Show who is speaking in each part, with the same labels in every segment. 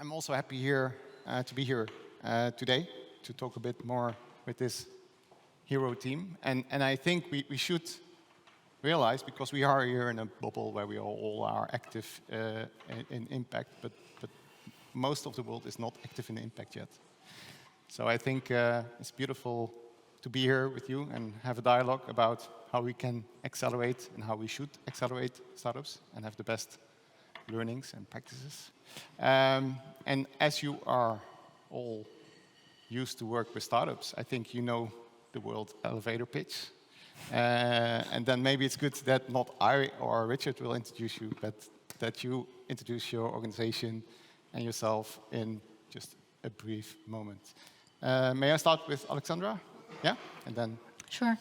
Speaker 1: I'm also happy to be here today to talk a bit more with this hero team. And I think we should realize, because we are here in a bubble where we all are active in impact, but most of the world is not active in impact yet. So I think it's beautiful to be here with you and have a dialogue about how we can accelerate and how we should accelerate startups and have the best learnings and practices. And as you are all used to work with startups, I think you know the world elevator pitch. And then maybe it's good that not I or Richard will introduce you, but that you introduce your organization and yourself in just a brief moment. May I start with Alexandra? Yeah, and then...
Speaker 2: Sure.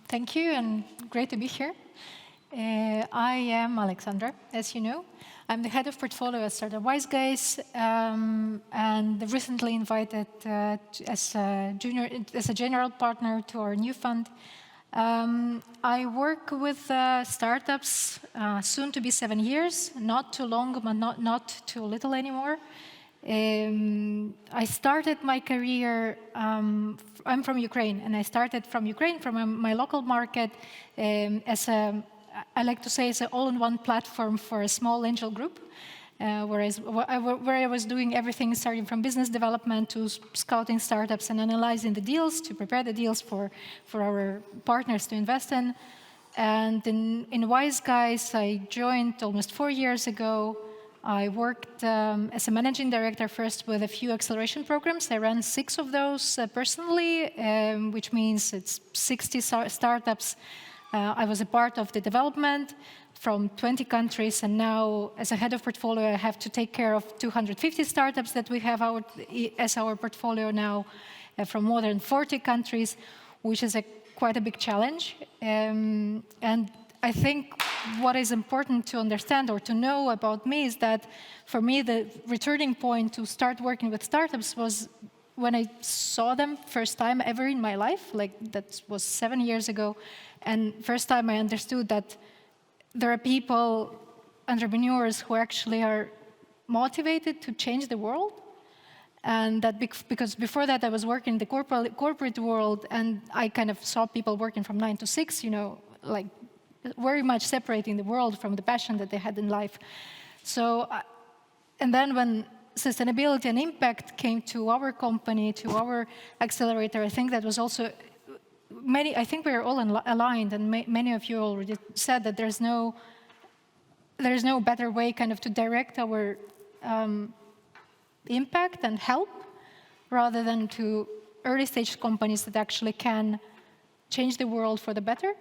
Speaker 2: Thank you, and great to be here. I am Alexandra, as you know. I'm the head of portfolio at Startup Wise Guys, and recently invited as a general partner to our new fund. I work with startups soon to be 7 years, not too long, but not too little anymore. I started my career, I'm from Ukraine, and I started from Ukraine, from my local market, as I like to say, it's an all-in-one platform for a small angel group, where I was doing everything starting from business development to scouting startups and analyzing the deals to prepare the deals for our partners to invest in. And in Wise Guys, I joined almost 4 years ago. I worked as a managing director first with a few acceleration programs. I ran 6 of those personally, which means it's 60 startups. I was a part of the development from 20 countries, and now as a head of portfolio, I have to take care of 250 startups that we have as our portfolio now from more than 40 countries, which is quite a big challenge. And I think what is important to understand or to know about me is that for me, the returning point to start working with startups was when I saw them first time ever in my life, like that was 7 years ago. And first time I understood that there are people, entrepreneurs, who actually are motivated to change the world. And that because before that I was working in the corporate world, and I kind of saw people working from 9 to 6, you know, like very much separating the world from the passion that they had in life. So, and then when sustainability and impact came to our company, to our accelerator, I think that was also I think we are all aligned, and many of you already said that there's no better way kind of to direct our impact and help rather than to early stage companies that actually can change the world for the better.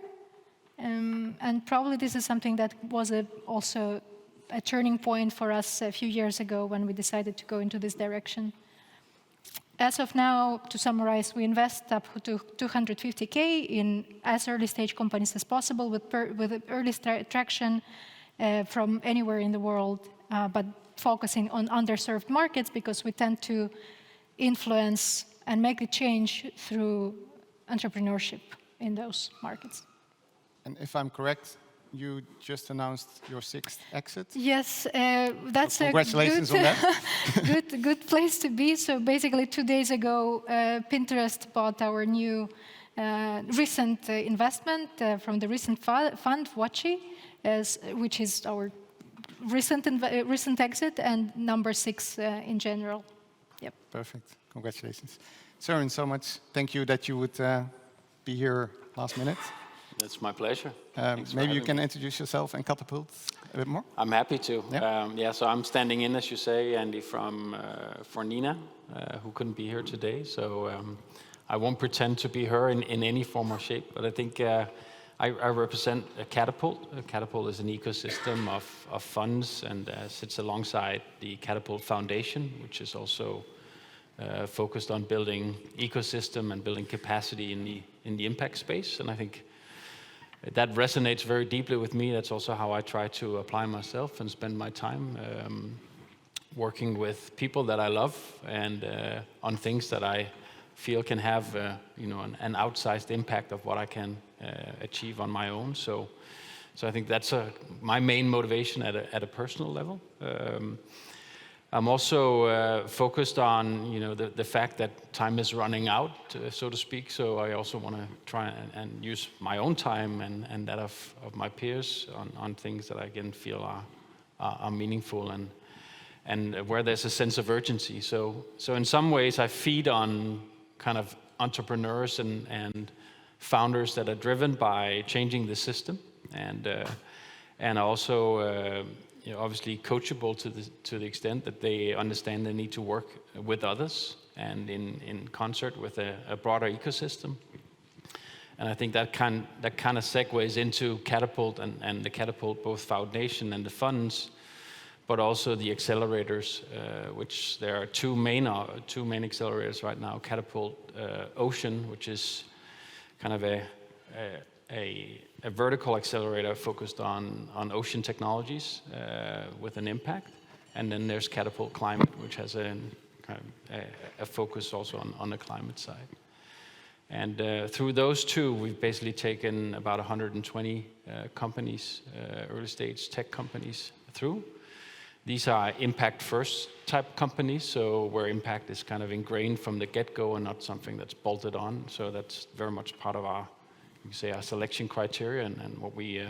Speaker 2: And probably this is something that was also a turning point for us a few years ago when we decided to go into this direction. As of now, to summarize, we invest up to 250K in as early stage companies as possible with early traction from anywhere in the world, but focusing on underserved markets because we tend to influence and make the change through entrepreneurship in those markets.
Speaker 1: And if I'm correct, you just announced your 6th exit?
Speaker 2: Yes, that's
Speaker 1: congratulations on that.
Speaker 2: good place to be. So basically 2 days ago, Pinterest bought our new recent investment from the recent fund, Watchy, which is our recent exit and number 6 in general. Yep.
Speaker 1: Perfect. Congratulations. Søren, so much. Thank you that you would be here last minute.
Speaker 3: That's my pleasure.
Speaker 1: Maybe you can introduce yourself and Katapult a bit more?
Speaker 3: I'm happy to.
Speaker 1: Yeah,
Speaker 3: So I'm standing in, as you say, Andy, for Nina, who couldn't be here today. So I won't pretend to be her in any form or shape, but I think I represent Katapult. Katapult is an ecosystem of funds and sits alongside the Katapult Foundation, which is also focused on building ecosystem and building capacity in the impact space. And I think that resonates very deeply with me. That's also how I try to apply myself and spend my time working with people that I love and on things that I feel can have an outsized impact of what I can achieve on my own. So I think that's my main motivation at a personal level. I'm also focused on the fact that time is running out, so to speak. So I also want to try and use my own time and that of my peers on things that I again feel are meaningful and where there's a sense of urgency. So in some ways I feed on kind of entrepreneurs and founders that are driven by changing the system and also. Obviously coachable to the extent that they understand they need to work with others and in concert with a broader ecosystem. And I think that kind of segues into Katapult and the Katapult both foundation and the funds, but also the accelerators, which there are two main accelerators right now. Katapult Ocean, which is kind of a vertical accelerator focused on ocean technologies with an impact. And then there's Katapult Climate, which has a focus also on the climate side. And through those two, we've basically taken about 120 companies, early stage tech companies through. These are impact first type companies, so where impact is kind of ingrained from the get-go and not something that's bolted on. So that's very much part of our selection criteria and what we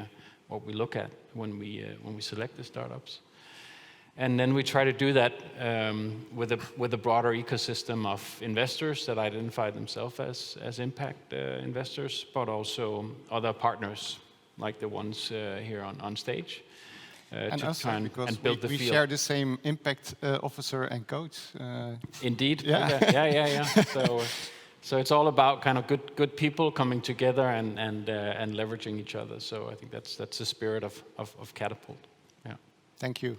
Speaker 3: look at when we select the startups. And then we try to do that with a broader ecosystem of investors that identify themselves as impact investors, but also other partners like the ones here on stage.
Speaker 1: And
Speaker 3: to
Speaker 1: us,
Speaker 3: try
Speaker 1: because
Speaker 3: and build the
Speaker 1: we
Speaker 3: field.
Speaker 1: share the same impact officer and coach.
Speaker 3: Indeed.
Speaker 1: Yeah.
Speaker 3: Okay. Yeah. So it's all about kind of good people coming together and leveraging each other. So I think that's the spirit of Katapult. Yeah.
Speaker 1: Thank you,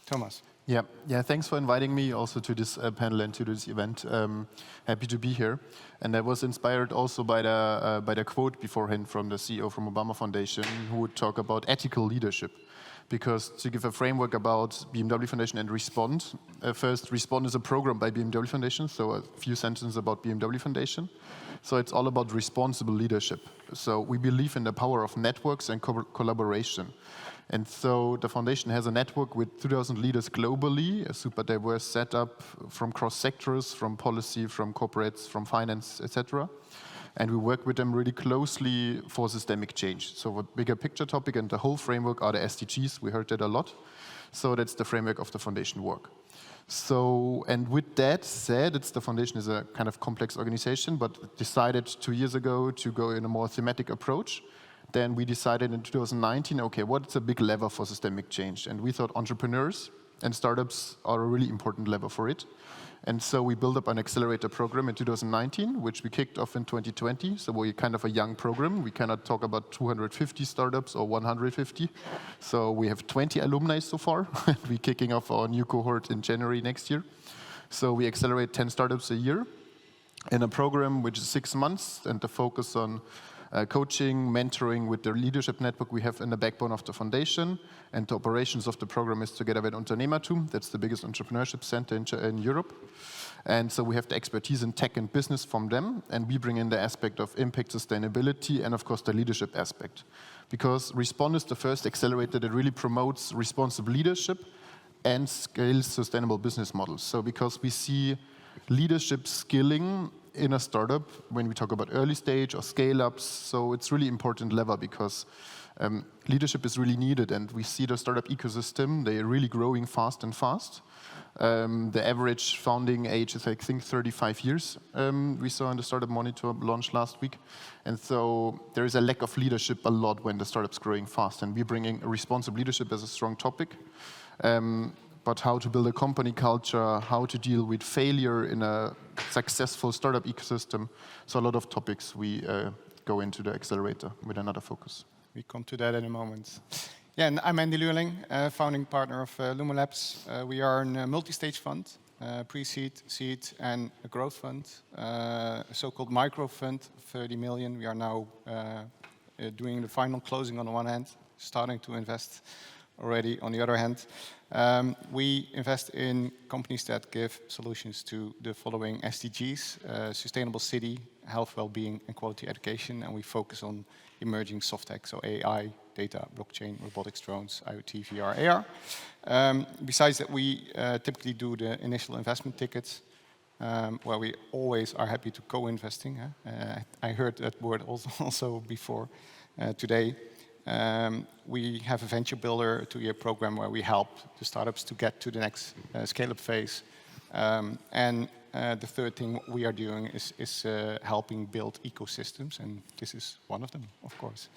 Speaker 1: Thomas.
Speaker 4: Yeah. Thanks for inviting me also to this panel and to this event. Happy to be here. And I was inspired also by the quote beforehand from the CEO from Obama Foundation, who would talk about ethical leadership. Because to give a framework about BMW Foundation and Respond, first, Respond is a program by BMW Foundation, so a few sentences about BMW Foundation. So it's all about responsible leadership. So we believe in the power of networks and collaboration. And so the foundation has a network with 2,000 leaders globally, a super diverse setup from cross sectors, from policy, from corporates, from finance, etc. And we work with them really closely for systemic change. So a bigger picture topic and the whole framework are the SDGs. We heard that a lot. So that's the framework of the foundation work. So, and with that said, the foundation is a kind of complex organization, but decided 2 years ago to go in a more thematic approach. Then we decided in 2019, okay, what's a big lever for systemic change? And we thought entrepreneurs and startups are a really important lever for it. And so we built up an accelerator program in 2019, which we kicked off in 2020. So we're kind of a young program. We cannot talk about 250 startups or 150. So we have 20 alumni so far. We're kicking off our new cohort in January next year. So we accelerate 10 startups a year in a program which is 6 months, and the focus on coaching, mentoring with the leadership network we have in the backbone of the foundation. And the operations of the program is together with Unternehmertum. That's the biggest entrepreneurship center in Europe. And so we have the expertise in tech and business from them. And we bring in the aspect of impact, sustainability, and of course the leadership aspect. Because Respond is the first accelerator that really promotes responsive leadership and scales sustainable business models. So because we see leadership skilling in a startup when we talk about early stage or scale-ups. So it's really important lever because leadership is really needed, and we see the startup ecosystem, they are really growing fast and fast. The average founding age is, I think, 35 years, we saw in the Startup Monitor launch last week. And so there is a lack of leadership a lot when the startup's growing fast, and we're bringing responsive leadership as a strong topic. But how to build a company culture, how to deal with failure in a successful startup ecosystem. So a lot of topics we go into the accelerator with another focus.
Speaker 1: We come to that in a moment. Yeah, and I'm Andy Lürling, founding partner of LUMO Labs. We are a multi-stage fund, pre-seed, seed, and a growth fund, a so-called micro fund, 30 million. We are now doing the final closing on the one hand, starting to invest already. On the other hand, we invest in companies that give solutions to the following SDGs: sustainable city, health, well-being, and quality education. And we focus on emerging soft tech, so AI, data, blockchain, robotics, drones, IoT, VR, AR. Besides that, we typically do the initial investment tickets, where we always are happy to co-investing. I heard that word also before today. We have a venture builder 2-year program where we help the startups to get to the next scale-up phase. And the third thing we are doing is helping build ecosystems, and this is one of them, of course.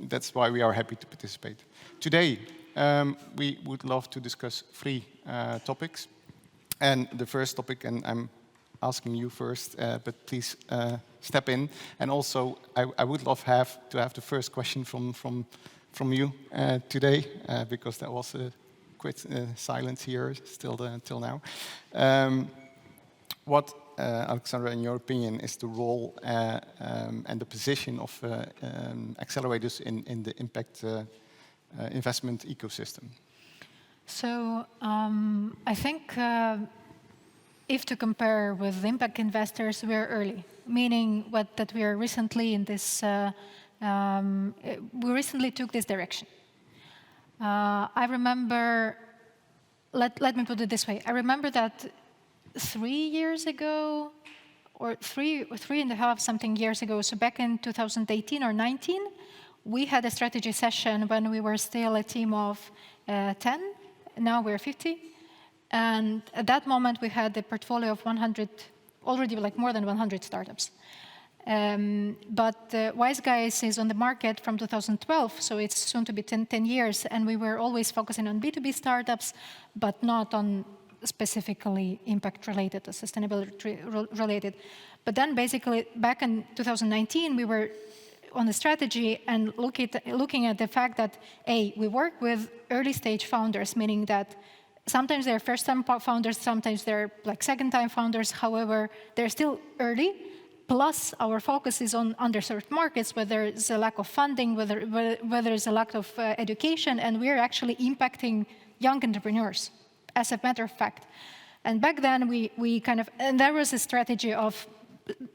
Speaker 1: That's why we are happy to participate. Today, we would love to discuss 3 topics. And the first topic, and I'm asking you first, but please step in. And also, I would love to have the first question from you today, because that was quite silence here still till now. What, Alexandra, in your opinion, is the role and the position of accelerators in the impact investment ecosystem?
Speaker 2: So I think if to compare with impact investors, we're early, meaning that we are recently in this, we recently took this direction. I remember, let me put it this way, I remember that 3 years ago, or three and a half something years ago, so back in 2018 or 19, we had a strategy session when we were still a team of 10. Now we're 50. And at that moment, we had a portfolio of 100, already like more than 100 startups. But Wise Guys is on the market from 2012, so it's soon to be 10 years. And we were always focusing on B2B startups, but not on specifically impact-related or sustainability-related. But then basically, back in 2019, we were on the strategy and looking at the fact that, A, we work with early-stage founders, meaning that sometimes they're first-time founders, sometimes they're like second-time founders. However, they're still early. Plus, our focus is on underserved markets, where there is a lack of funding, where there is a lack of education, and we're actually impacting young entrepreneurs, as a matter of fact. And back then, we kind of, and there was a strategy of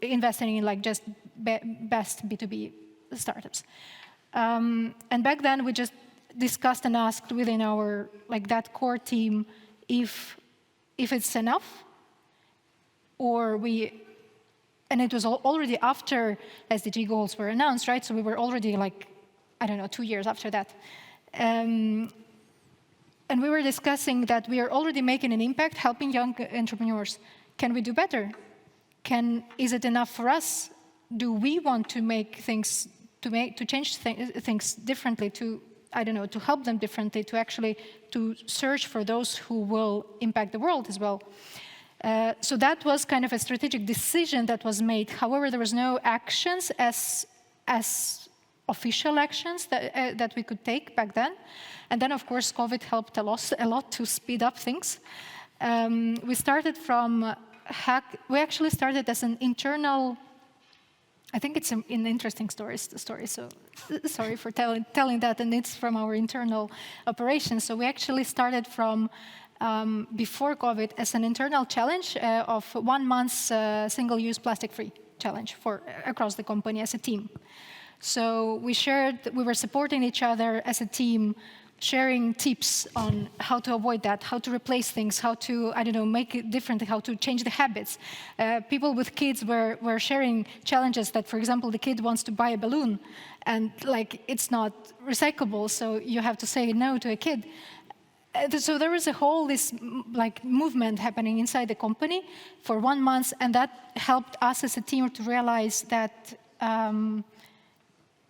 Speaker 2: investing in like just best B2B startups. And back then, we just discussed and asked within our, like that core team, if it's enough, or and it was already after SDG goals were announced, right? So we were already like, I don't know, 2 years after that. And we were discussing that we are already making an impact, helping young entrepreneurs. Can we do better? Is it enough for us? Do we want to make things, to change things differently, I don't know, to help them differently, to search for those who will impact the world as well? So that was kind of a strategic decision that was made. However, there was no actions as official actions that we could take back then. And then, of course, COVID helped a lot to speed up things. We started from we actually started as an internal, I think it's an interesting story, so sorry for telling that, and it's from our internal operations. So we actually started from before COVID as an internal challenge of 1 month single-use plastic-free challenge across the company as a team. So we were supporting each other as a team, sharing tips on how to avoid that, how to replace things, how to, I don't know, make it differently, how to change the habits. People with kids were sharing challenges that, for example, the kid wants to buy a balloon, and like it's not recyclable, so you have to say no to a kid. So there was a whole like movement happening inside the company for 1 month, and that helped us as a team to realize that,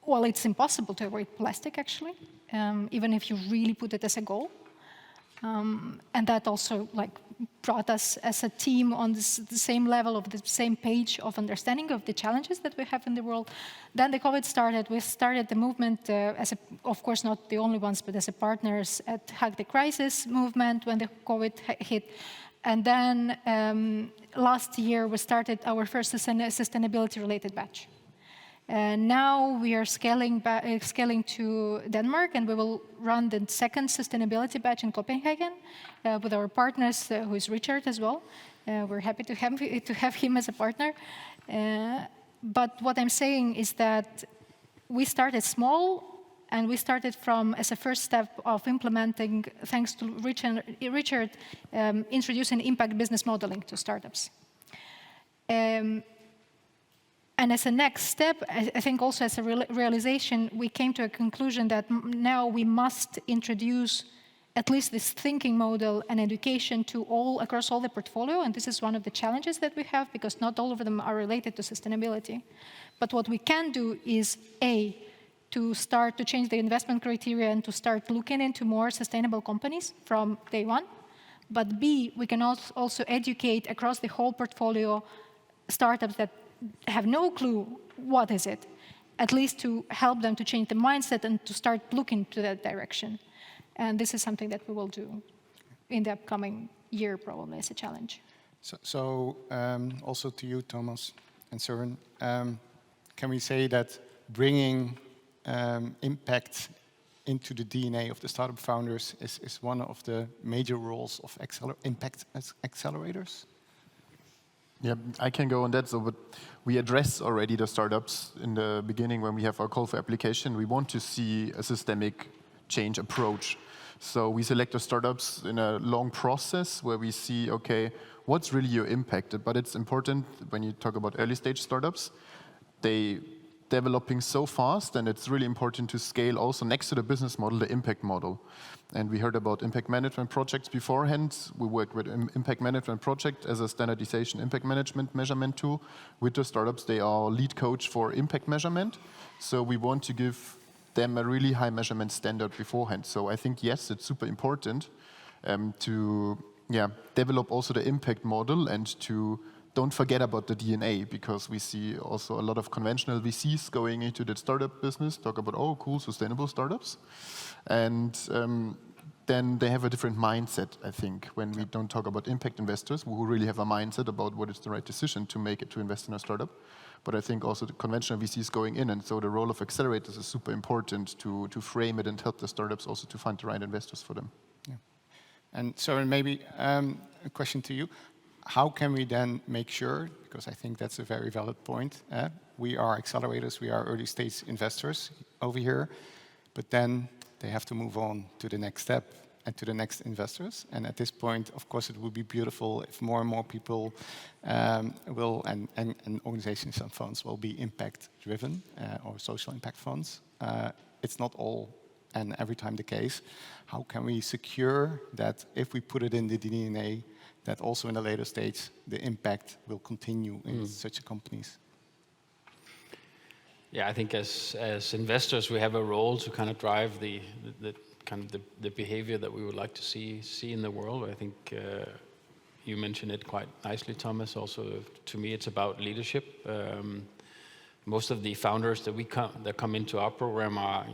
Speaker 2: well, it's impossible to avoid plastic, actually, even if you really put it as a goal. And that also like brought us as a team on the same level, of the same page of understanding of the challenges that we have in the world. Then the COVID started. We started the movement of course not the only ones, but as a partners at Hack the Crisis movement when the COVID hit. And then last year we started our first sustainability-related batch. Now we are scaling to Denmark, and we will run the second sustainability batch in Copenhagen with our partners, who is Richard as well. We're happy to have him as a partner. But what I'm saying is that we started small, and we started as a first step of implementing, thanks to Richard, introducing impact business modeling to startups. And as a next step, I think also as a realization, we came to a conclusion that now we must introduce at least this thinking model and education to across all the portfolio, and this is one of the challenges that we have, because not all of them are related to sustainability. But what we can do is, A, to start to change the investment criteria and to start looking into more sustainable companies from day one. But B, we can also educate across the whole portfolio startups that have no clue what is it, at least to help them to change the mindset and to start looking to that direction. And this is something that we will do in the upcoming year, probably, as a challenge.
Speaker 1: So also to you, Thomas and Søren, can we say that bringing impact into the DNA of the startup founders is one of the major roles of impact accelerators?
Speaker 4: Yeah, I can go on that. So, but we address already the startups in the beginning when we have our call for application. We want to see a systemic change approach. So we select the startups in a long process where we see, okay, what's really your impact? But it's important when you talk about early stage startups, they developing so fast, and it's really important to scale also next to the business model, the impact model. And we heard about impact management projects beforehand. We work with impact management project as a standardization impact management measurement tool. With the startups, they are lead coach for impact measurement. So we want to give them a really high measurement standard beforehand. So I think, yes, it's super important to develop also the impact model, and to don't forget about the DNA, because we see also a lot of conventional VCs going into the startup business, talk about, oh, cool, sustainable startups. And then they have a different mindset, I think, when we don't talk about impact investors who really have a mindset about what is the right decision to make it to invest in a startup. But I think also the conventional VCs going in, and so the role of accelerators is super important to frame it and help the startups also to find the right investors for them.
Speaker 1: Yeah. And Søren, maybe a question to you. How can we then make sure, because I think that's a very valid point, we are accelerators, we are early stage investors over here, but then they have to move on to the next step and to the next investors. And at this point, of course, it would be beautiful if more and more people will, and organizations and funds will be impact driven or social impact funds. It's not all and every time the case. How can we secure that if we put it in the DNA, that also in the later stage, the impact will continue in such companies?
Speaker 3: Yeah, I think as investors, we have a role to kind of drive the behavior that we would like to see in the world. I think you mentioned it quite nicely, Thomas. Also, to me, it's about leadership. Most of the founders that come into our program are,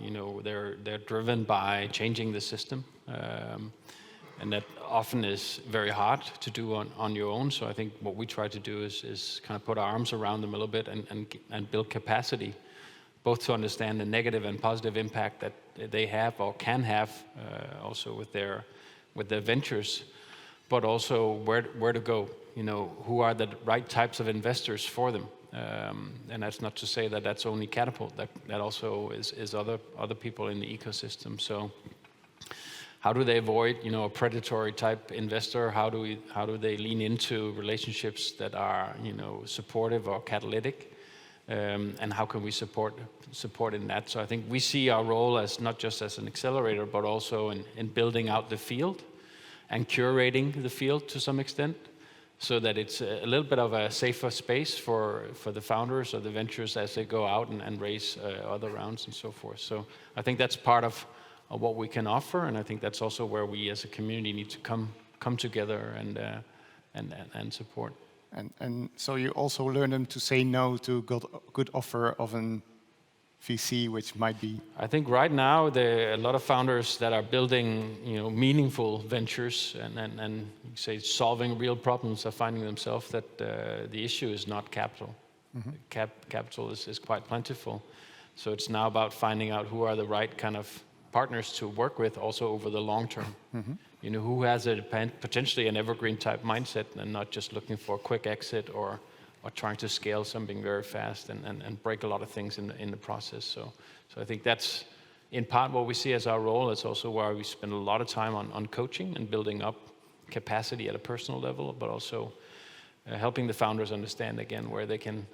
Speaker 3: they're driven by changing the system. And that often is very hard to do on your own. So I think what we try to do is kind of put our arms around them a little bit and build capacity, both to understand the negative and positive impact that they have or can have also with their ventures, but also where to go. Who are the right types of investors for them? And that's not to say that that's only Katapult. That also is other people in the ecosystem. So how do they avoid, a predatory type investor? How do they lean into relationships that are, supportive or catalytic? And how can we support in that? So I think we see our role as not just as an accelerator, but also in building out the field and curating the field to some extent, so that it's a little bit of a safer space for the founders or the ventures as they go out and raise other rounds and so forth. So I think that's part of what we can offer, and I think that's also where we as a community need to come together and support.
Speaker 1: And so you also learn them to say no to good offer of an VC, which might be. I
Speaker 3: think right now there are a lot of founders that are building, meaningful ventures and say solving real problems are finding themselves that the issue is not capital. Capital is quite plentiful. So it's now about finding out who are the right kind of partners to work with also over the long term. You know, who has potentially an evergreen type mindset and not just looking for a quick exit or trying to scale something very fast and break a lot of things in the process. So I think that's in part what we see as our role. It's also why we spend a lot of time on coaching and building up capacity at a personal level, but also helping the founders understand again where they can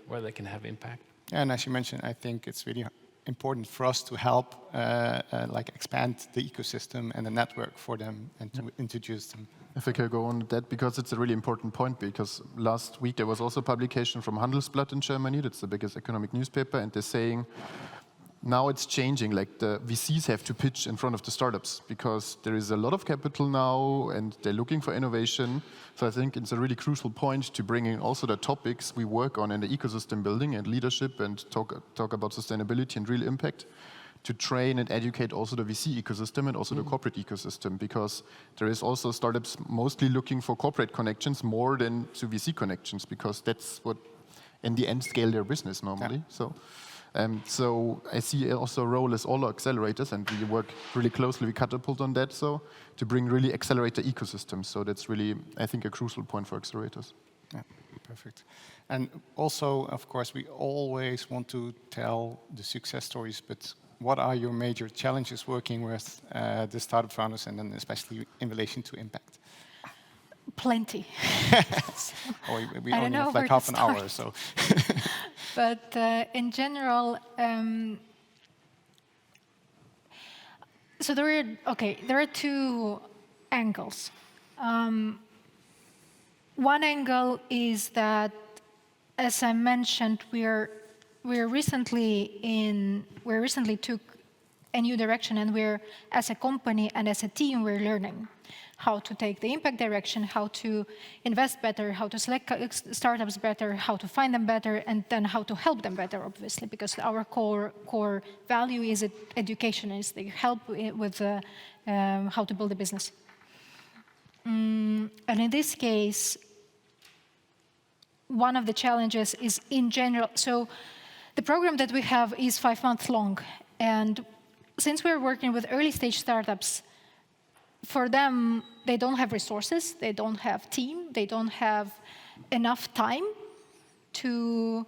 Speaker 3: have impact.
Speaker 1: And as you mentioned, I think it's really important for us to help like expand the ecosystem and the network for them and to introduce them.
Speaker 4: If I could go on with that, because it's a really important point, because last week there was also a publication from Handelsblatt in Germany, that's the biggest economic newspaper, and they're saying now it's changing, like the VCs have to pitch in front of the startups because there is a lot of capital now and they're looking for innovation. So I think it's a really crucial point to bring in also the topics we work on in the ecosystem building and leadership and talk about sustainability and real impact, to train and educate also the VC ecosystem and also the corporate ecosystem, because there is also startups mostly looking for corporate connections more than to VC connections, because that's what in the end scale their business normally. So I see also a role as all accelerators, and we work really closely with Katapult on that, so to bring really accelerator ecosystems. So that's really, I think, a crucial point for accelerators.
Speaker 1: Yeah, perfect. And also, of course, we always want to tell the success stories, but what are your major challenges working with the startup founders, and then especially in relation to impact?
Speaker 2: Plenty.
Speaker 1: We only have like half an hour, so.
Speaker 2: But in general, so there are two angles. One angle is that, as I mentioned, we recently took a new direction, and we're, as a company and as a team, we're learning how to take the impact direction, how to invest better, how to select startups better, how to find them better, and then how to help them better, obviously, because our core value is education, is the help with how to build a business. And in this case, one of the challenges is in general, so the program that we have is 5 months long, and since we're working with early stage startups, for them, they don't have resources, they don't have team, they don't have enough time to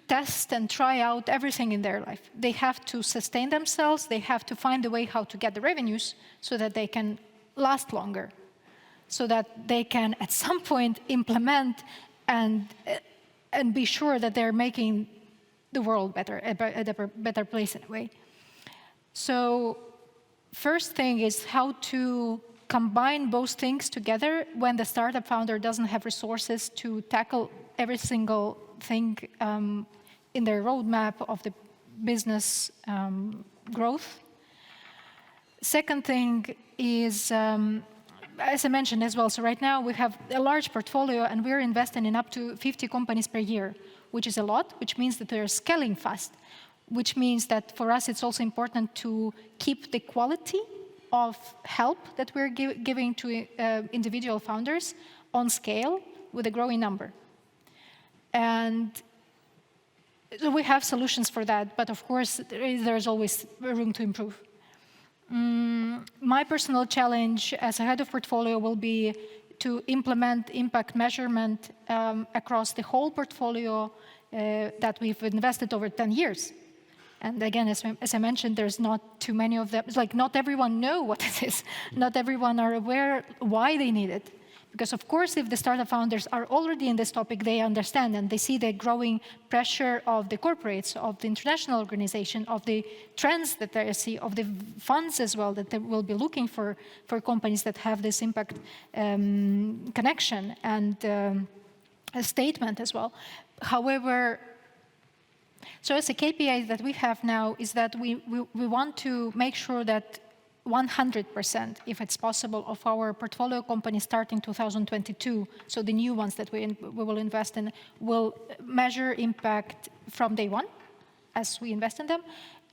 Speaker 2: test and try out everything in their life. They have to sustain themselves, they have to find a way how to get the revenues so that they can last longer, so that they can at some point implement and be sure that they're making the world better, a better place in a way. So first thing is how to combine both things together when the startup founder doesn't have resources to tackle every single thing in their roadmap of the business growth. Second thing is, as I mentioned as well, so right now we have a large portfolio and we're investing in up to 50 companies per year, which is a lot, which means that they're scaling fast, which means that for us it's also important to keep the quality of help that we're giving to individual founders on scale with a growing number. And so we have solutions for that, but of course there's always room to improve. My personal challenge as a head of portfolio will be to implement impact measurement across the whole portfolio that we've invested over 10 years. And again, as I mentioned, there's not too many of them. It's like not everyone know what it is. Not everyone are aware why they need it. Because of course, if the startup founders are already in this topic, they understand and they see the growing pressure of the corporates, of the international organization, of the trends that they see, of the funds as well, that they will be looking for companies that have this impact connection and a statement as well. However, so as a KPI that we have now is that we want to make sure that 100%, if it's possible, of our portfolio companies starting 2022, so the new ones that we will invest in, will measure impact from day one as we invest in them,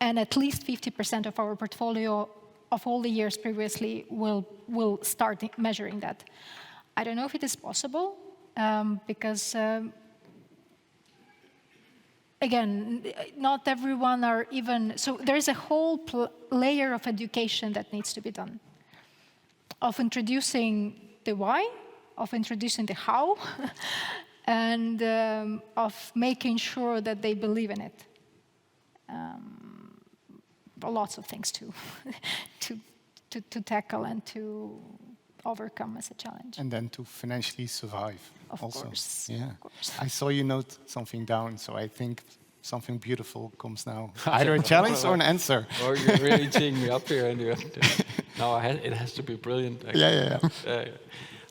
Speaker 2: and at least 50% of our portfolio of all the years previously will start measuring that. I don't know if it is possible, because again, not everyone are even, so there's a whole layer of education that needs to be done, of introducing the why, of introducing the how, and of making sure that they believe in it. Lots of things to tackle and to overcome as a challenge.
Speaker 1: And then to financially survive.
Speaker 2: Of course.
Speaker 1: Yeah.
Speaker 2: Of course.
Speaker 1: I saw you note something down, so I think something beautiful comes now. Either a challenge or an answer.
Speaker 3: Or you're really teeing me up here, and no, it has to be brilliant.
Speaker 1: Yeah.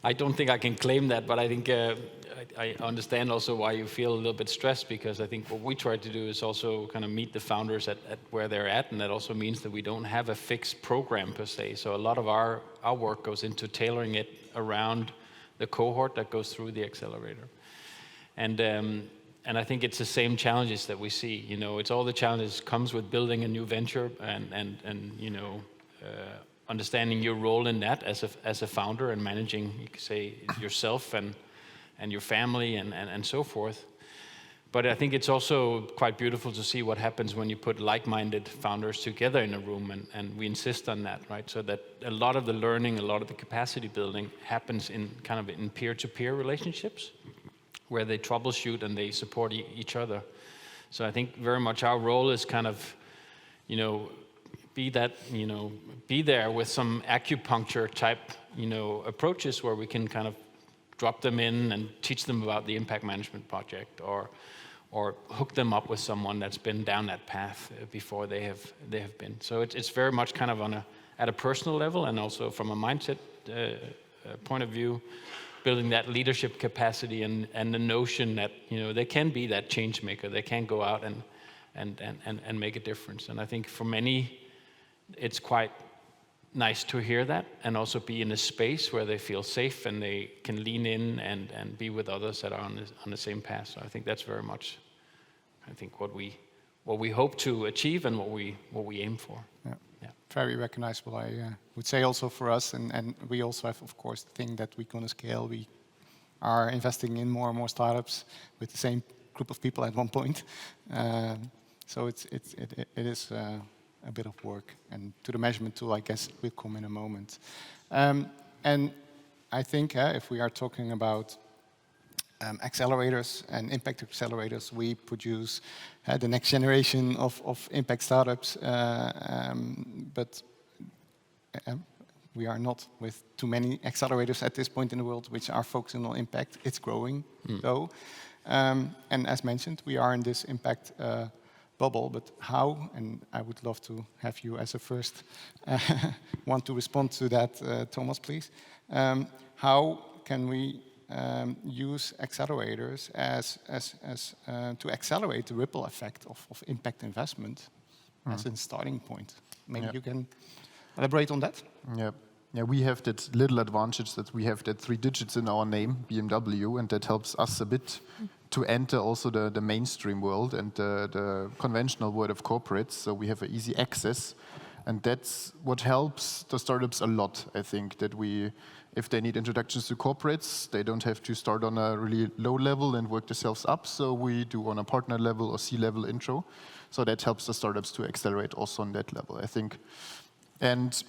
Speaker 3: I don't think I can claim that, but I think I understand also why you feel a little bit stressed, because I think what we try to do is also kind of meet the founders at where they're at, and that also means that we don't have a fixed program per se. So a lot of our work goes into tailoring it around the cohort that goes through the accelerator. And I think it's the same challenges that we see. You know, it's all the challenges comes with building a new venture and you know, understanding your role in that as a founder and managing, you could say, yourself and your family and so forth. But I think it's also quite beautiful to see what happens when you put like-minded founders together in a room, and we insist on that, right? So that a lot of the learning, a lot of the capacity building happens in kind of in peer-to-peer relationships, where they troubleshoot and they support each other. So I think very much our role is kind of, you know, be there with some acupuncture type, you know, approaches where we can kind of drop them in and teach them about the impact management project, or hook them up with someone that's been down that path before they have been. So it's very much kind of at a personal level, and also from a mindset point of view, building that leadership capacity and the notion that, you know, they can be that change maker. They can go out and make a difference. And I think for many, it's quite nice to hear that, and also be in a space where they feel safe and they can lean in and be with others that are on the same path. So I think that's very much, I think, what we hope to achieve and what we aim for.
Speaker 1: Yeah. Very recognizable, I would say, also for us, and we also have, of course, the thing that we're going to scale. We are investing in more and more startups with the same group of people at one point. So it is a bit of work, and to the measurement tool, I guess, will come in a moment. And I think if we are talking about accelerators and impact accelerators, we produce the next generation of impact startups, but we are not with too many accelerators at this point in the world which are focusing on impact. It's growing, though. And as mentioned, we are in this impact bubble, but how, and I would love to have you as a first one to respond to that, Thomas, please. How can we use accelerators as to accelerate the ripple effect of impact investment as a starting point? Maybe you can elaborate on that?
Speaker 4: Yeah, we have that little advantage that we have that 3 digits in our name, BMW, and that helps us a bit to enter also the mainstream world and the conventional world of corporates. So we have an easy access, and that's what helps the startups a lot. I think that if they need introductions to corporates, they don't have to start on a really low level and work themselves up. So we do on a partner level or C-level intro. So that helps the startups to accelerate also on that level, I think. And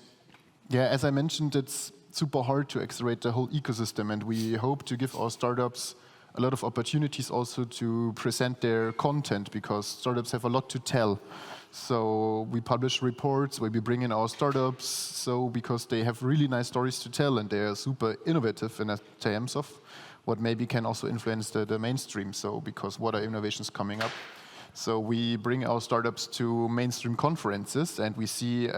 Speaker 4: yeah, as I mentioned, it's super hard to accelerate the whole ecosystem, and we hope to give our startups a lot of opportunities also to present their content, because startups have a lot to tell. So we publish reports where we bring in our startups, so because they have really nice stories to tell, and they are super innovative in terms of what maybe can also influence the mainstream. So because what are innovations coming up? So we bring our startups to mainstream conferences, and we see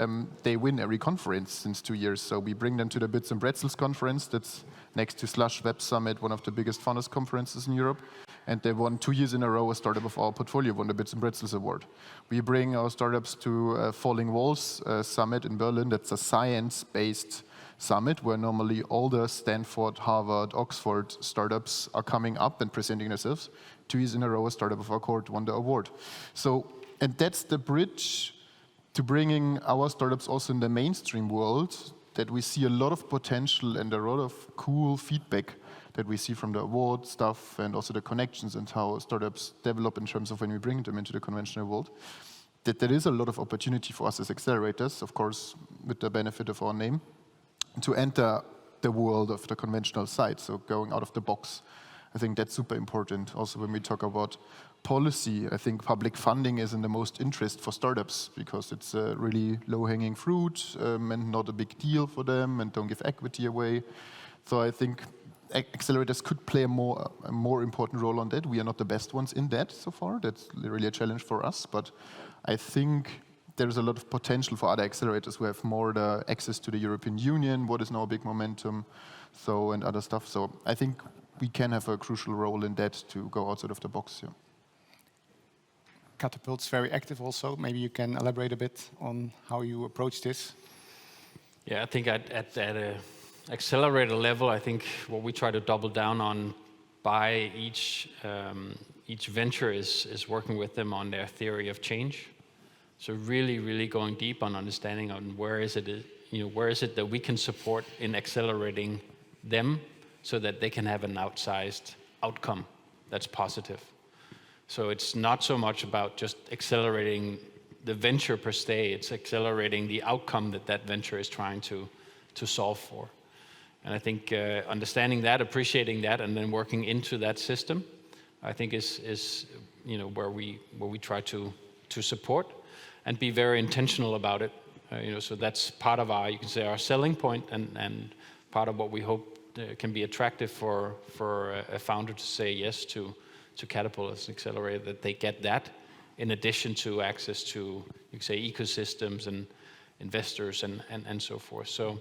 Speaker 4: they win every conference since 2 years. So we bring them to the Bits and Pretzels conference, that's next to Slush Web Summit, one of the biggest founders conferences in Europe. And they won 2 years in a row, a startup of our portfolio won the Bits and Pretzels award. We bring our startups to Falling Walls Summit in Berlin. That's a science-based summit where normally all the Stanford, Harvard, Oxford startups are coming up and presenting themselves. 2 years in a row, a startup of our cohort won the award. So, and that's the bridge to bringing our startups also in the mainstream world, that we see a lot of potential and a lot of cool feedback that we see from the award stuff and also the connections and how startups develop in terms of when we bring them into the conventional world, that there is a lot of opportunity for us as accelerators, of course, with the benefit of our name, to enter the world of the conventional side, so going out of the box. I think that's super important. Also, when we talk about policy, I think public funding is in the most interest for startups because it's a really low-hanging fruit and not a big deal for them and don't give equity away. So I think accelerators could play a more important role on that. We are not the best ones in that so far. That's really a challenge for us, but I think there's a lot of potential for other accelerators who have more the access to the European Union, what is now a big momentum, so, and other stuff. So I think we can have a crucial role in that to go outside of the box. Yeah.
Speaker 1: Katapult's very active also. Maybe you can elaborate a bit on how you approach this.
Speaker 3: Yeah, I think at a accelerator level, I think what we try to double down on by each venture is working with them on their theory of change. So really going deep on understanding on where is it that we can support in accelerating them so that they can have an outsized outcome that's positive. So it's not so much about just accelerating the venture per se, it's accelerating the outcome that venture is trying to solve for. And I think understanding that, appreciating that, and then working into that system, I think is where we try to support and be very intentional about it. So that's part of our, you can say, our selling point, and part of what we hope can be attractive for a founder to say yes to Katapult as an accelerator, that they get that in addition to access to, you can say, ecosystems and investors and so forth. So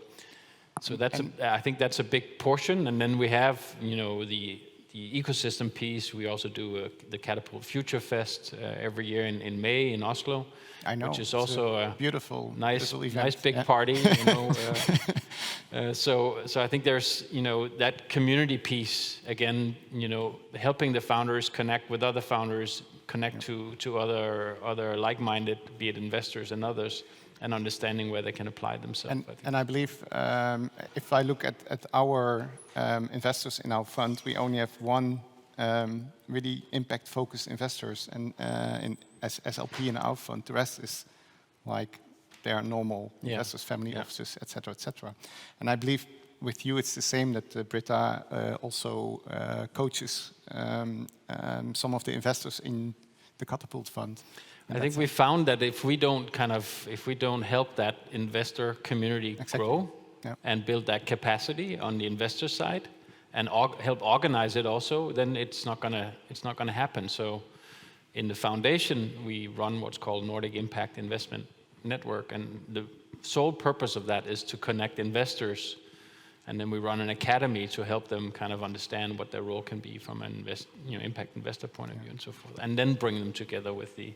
Speaker 3: that's I think that's a big portion. And then we have the ecosystem piece. We also do the Katapult Future Fest every year in May in Oslo.
Speaker 1: I know,
Speaker 3: which is also a
Speaker 1: beautiful,
Speaker 3: nice big
Speaker 1: yeah.
Speaker 3: party. So I think there's that community piece again. Helping the founders connect with other founders, connect to other like-minded, be it investors and others, and understanding where they can apply themselves.
Speaker 1: And I believe if I look at our investors in our fund, we only have one really impact-focused investors and as SLP in our fund. The rest is like they are normal investors, family offices, etc., etc. And I believe with you it's the same, that Britta also coaches some of the investors in the Katapult fund.
Speaker 3: I think we found that if we don't help that investor community grow and build that capacity on the investor side and help organize it also, then it's not gonna happen. So in the foundation, we run what's called Nordic Impact Investment Network, and the sole purpose of that is to connect investors, and then we run an academy to help them kind of understand what their role can be from an impact investor point of view and so forth, and then bring them together with the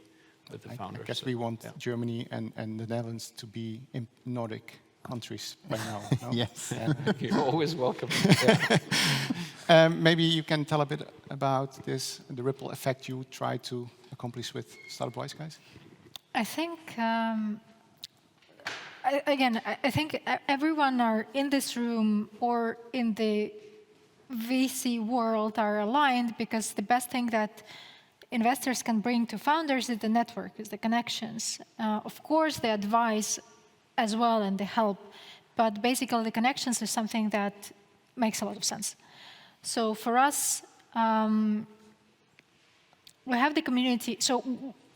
Speaker 3: founders.
Speaker 1: I guess we want Germany and the Netherlands to be in Nordic countries by now. No?
Speaker 4: Yes.
Speaker 3: You're always welcome.
Speaker 1: Maybe you can tell a bit about this, the ripple effect you try to accomplish with Startup Wise Guys.
Speaker 2: I think, I think everyone are in this room or in the VC world are aligned, because the best thing that investors can bring to founders is the network, is the connections. Of course, the advice as well and the help, but basically the connections is something that makes a lot of sense. So for us, we have the community. So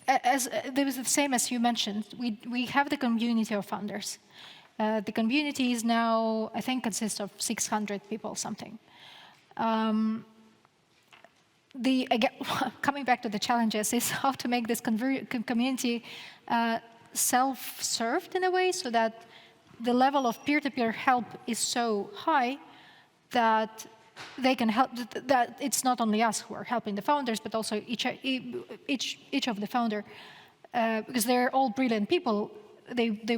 Speaker 2: as there was the same as you mentioned, we have the community of founders. The community is now, I think, consists of 600 people, something. Again, coming back to the challenges is how to make this community self-served in a way, so that the level of peer-to-peer help is so high that they can help. That it's not only us who are helping the founders, but also each of the founder, because they're all brilliant people. They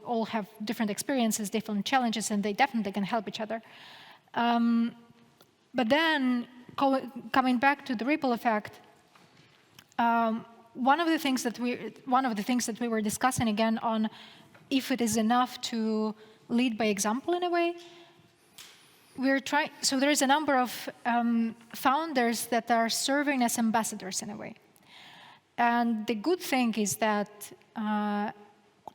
Speaker 2: all have different experiences, different challenges, and they definitely can help each other. But then, coming back to the ripple effect, one of the things that we were discussing again on if it is enough to lead by example in a way. we're trying. So there is a number of founders that are serving as ambassadors in a way. And the good thing is that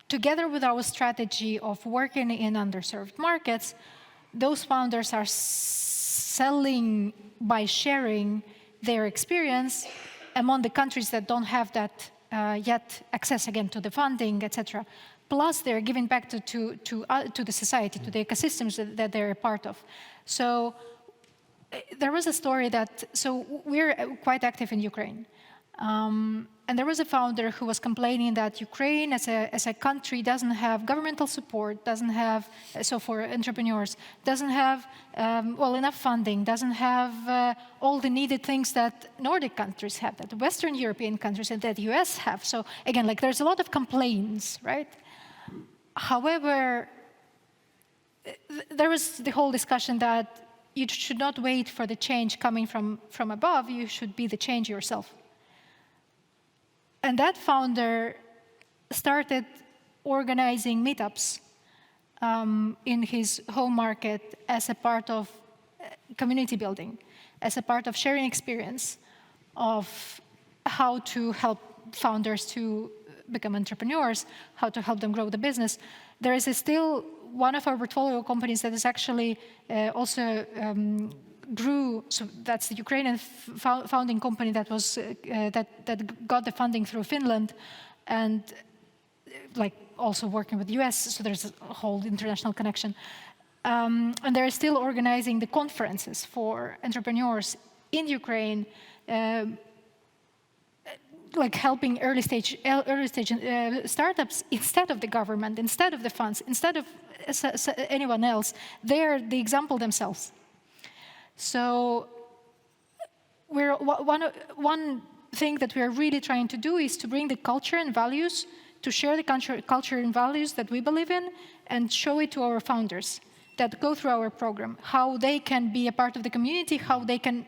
Speaker 2: together with our strategy of working in underserved markets, those founders are selling by sharing their experience among the countries that don't have that yet access again to the funding, etc. Plus, they're giving back to the society, to the ecosystems that they're a part of. So there was a story that, so we're quite active in Ukraine. And there was a founder who was complaining that Ukraine as a country doesn't have governmental support, doesn't have, so for entrepreneurs, doesn't have, well, enough funding, doesn't have all the needed things that Nordic countries have, that Western European countries and that the US have. So again, like there's a lot of complaints, right? However, there was the whole discussion that you should not wait for the change coming from above, you should be the change yourself. And that founder started organizing meetups in his home market as a part of community building, as a part of sharing experience of how to help founders to become entrepreneurs, how to help them grow the business. There is still one of our portfolio companies that is actually also grew, so that's the Ukrainian founding company that was that got the funding through Finland, and like also working with the US, so there's a whole international connection. And they're still organizing the conferences for entrepreneurs in Ukraine, like helping early stage startups instead of the government, instead of the funds, instead of anyone else. They're the example themselves. So one thing that we are really trying to do is to bring the culture and values, to share the culture and values that we believe in, and show it to our founders that go through our program, how they can be a part of the community, how they can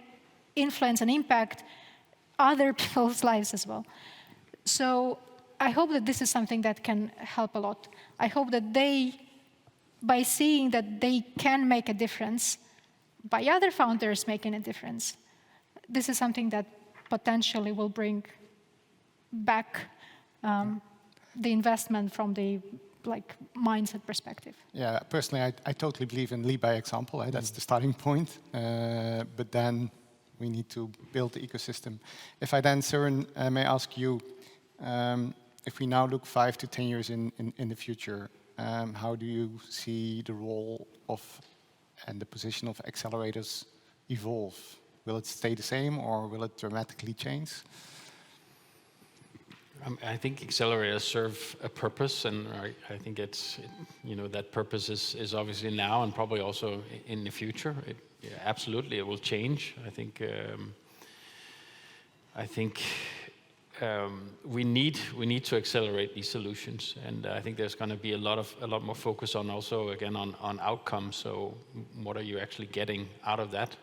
Speaker 2: influence and impact other people's lives as well. So I hope that this is something that can help a lot. I hope that they, by seeing that they can make a difference, by other founders making a difference, this is something that potentially will bring back the investment from the mindset perspective.
Speaker 1: Yeah, personally, I totally believe in lead by example. That's the starting point. But then we need to build the ecosystem. If I then, Søren, may ask you, if we now look 5 to 10 years in the future, how do you see the role of and the position of accelerators evolve? Will it stay the same or will it dramatically change?
Speaker 3: I think accelerators serve a purpose, and I think it's, that purpose is obviously now and probably also in the future. Absolutely, it will change. I think we need to accelerate these solutions, and I think there's going to be a lot more focus on also again on outcomes. So what are you actually getting out of that?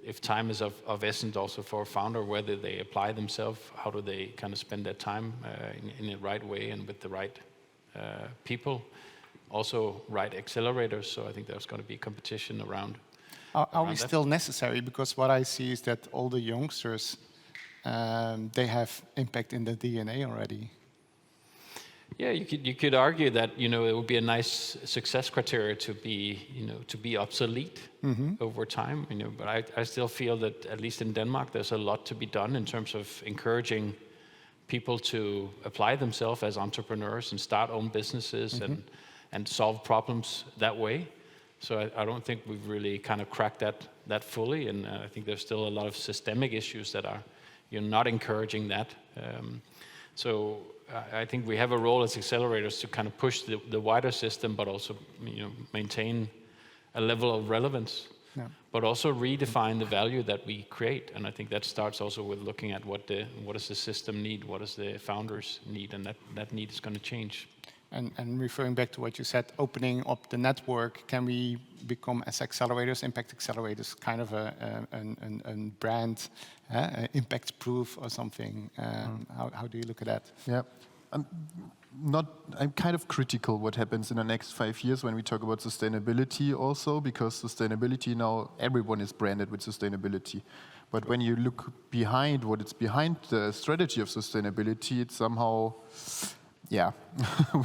Speaker 3: If time is of essence also for a founder, whether they apply themselves, how do they kind of spend their time in the right way and with the right people, also right accelerators. So I think there's going to be competition around.
Speaker 1: Are we still necessary? Because what I see is that all the youngsters, they have impact in the DNA already.
Speaker 3: Yeah, you could argue that it would be a nice success criteria to be obsolete over time. But I still feel that at least in Denmark there's a lot to be done in terms of encouraging people to apply themselves as entrepreneurs and start own businesses and solve problems that way. So I don't think we've really kind of cracked that fully, and I think there's still a lot of systemic issues that are not encouraging that. So I think we have a role as accelerators to kind of push the wider system, but also maintain a level of relevance, but also redefine the value that we create. And I think that starts also with looking at what does the system need, what does the founders need, and that need is going to change.
Speaker 1: And referring back to what you said, opening up the network, can we become as accelerators, impact accelerators, kind of a brand, impact proof or something? How do you look at that?
Speaker 4: Yeah, I'm kind of critical what happens in the next 5 years when we talk about sustainability also, because sustainability now, everyone is branded with sustainability. But when you look behind what it's behind the strategy of sustainability, it's somehow, yeah,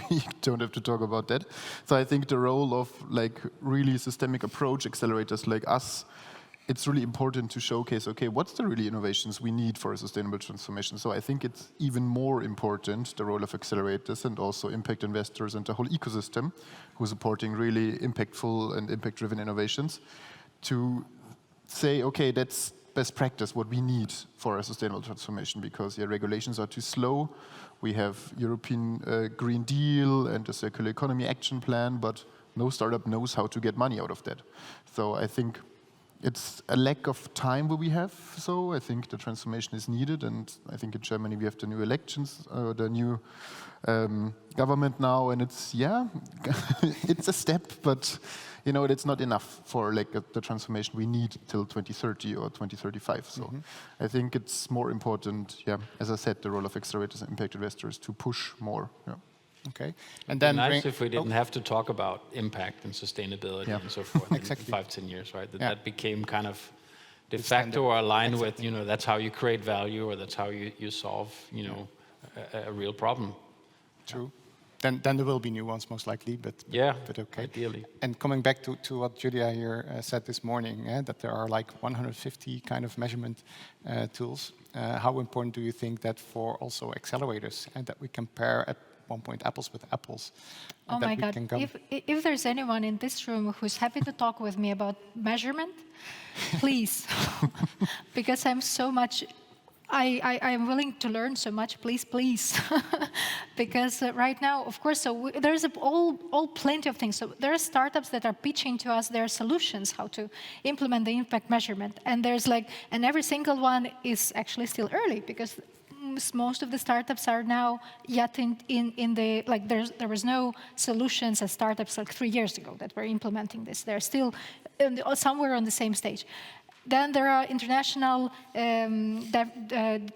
Speaker 4: we don't have to talk about that. So I think the role of like really systemic approach accelerators like us, it's really important to showcase, okay, what's the really innovations we need for a sustainable transformation? So I think it's even more important, the role of accelerators and also impact investors and the whole ecosystem who's supporting really impactful and impact-driven innovations to say, okay, that's best practice, what we need for a sustainable transformation, because regulations are too slow. We have European Green Deal and the Circular Economy Action Plan, but no startup knows how to get money out of that. So I think it's a lack of time where we have, so I think the transformation is needed, and I think in Germany we have the new elections, the new government now, and it's, yeah, it's a step, but you know, it's not enough for like the transformation we need till 2030 or 2035. So I think it's more important, yeah, as I said, the role of accelerators and impact investors to push more. Yeah.
Speaker 1: Okay, and then
Speaker 3: nice if we didn't have to talk about impact and sustainability and so forth
Speaker 1: exactly.
Speaker 3: in 5-10 years, right? That became kind of de facto or aligned with, you know, that's how you create value or that's how you solve, you know, a real problem.
Speaker 1: True. Then there will be new ones most likely, but okay.
Speaker 3: Ideally.
Speaker 1: And coming back to what Julia here said this morning, that there are like 150 kind of measurement tools. How important do you think that for also accelerators and that we compare at one point apples with apples?
Speaker 2: Oh my God, if there's anyone in this room who's happy to talk with me about measurement, please, because I'm so much, I'm willing to learn so much, please. Because right now, of course, so there's all plenty of things. So there are startups that are pitching to us their solutions, how to implement the impact measurement. And there's like, and every single one is actually still early, because most of the startups are now yet in the, like there was no solutions as startups like 3 years ago that were implementing this. They're still somewhere on the same stage. Then there are international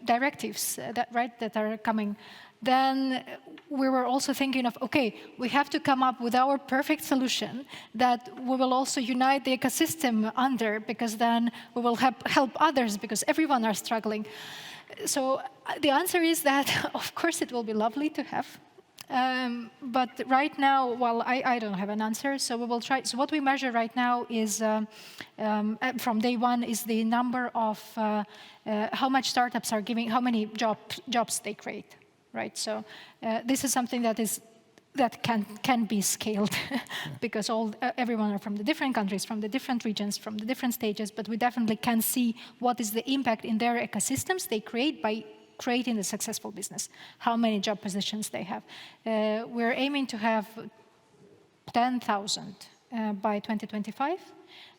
Speaker 2: directives that are coming. Then we were also thinking of, okay, we have to come up with our perfect solution that we will also unite the ecosystem under, because then we will help others, because everyone are struggling. So the answer is that, of course, it will be lovely to have. But right now, well, I don't have an answer, so we will try. So what we measure right now is, from day one, is the number of how much startups are giving, how many jobs they create, right? So this is something that can be scaled because everyone are from the different countries, from the different regions, from the different stages, but we definitely can see what is the impact in their ecosystems they create by creating a successful business, how many job positions they have. We're aiming to have 10,000 by 2025.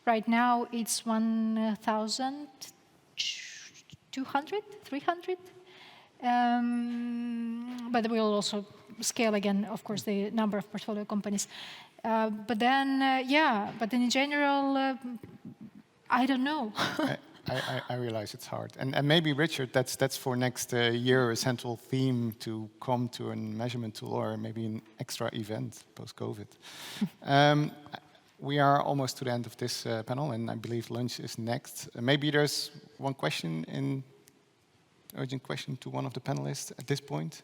Speaker 2: Right now it's 1,200, 300. But we'll also scale again, of course, the number of portfolio companies. But then in general, I don't know.
Speaker 1: I realize it's hard. And maybe, Richard, that's for next year a central theme to come to a measurement tool or maybe an extra event post-COVID. We are almost to the end of this panel, and I believe lunch is next. Maybe there's one question, urgent question to one of the panelists at this point.